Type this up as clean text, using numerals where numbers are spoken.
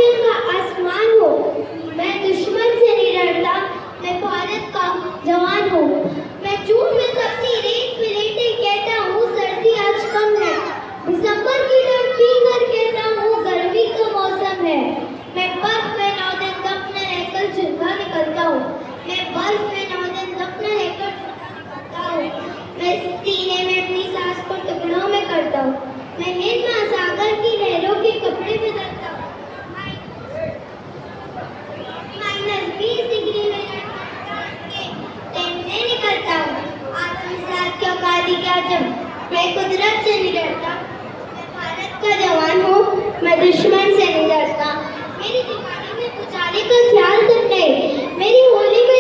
रंग का आसमान हूँ। मैं दुश्मन से नहीं डरता, मैं भारत का जवान हूँ। मैं जून में सबकी रेत पे लेटे कहता हूँ सर्दी आज कम है। दिसंबर की ठंड पी कर कहता हूँ गर्मी का मौसम है। मैं बर्फ में 9 दिन दफन रहकर जिंदा निकलता हूँ। मैं बर्फ में 9 दिन दफन रहकर जिंदा निकलता हूँ। मैं सीने में अपनी सांस को टुकड़ों में करता हूँ। मैं हिंद महासागर की लहरों के कपड़े में रखता हूँ। -20 डिग्री में तैरने निकलता हूँ। आत्मविश्वास की औकाती क्या जब मैं कुदरत से नहीं डरता। मैं भारत का जवान हूँ, मैं दुश्मन से नहीं डरता। मेरी दिवाली में पुजारी का ख्याल करते, मेरी होली में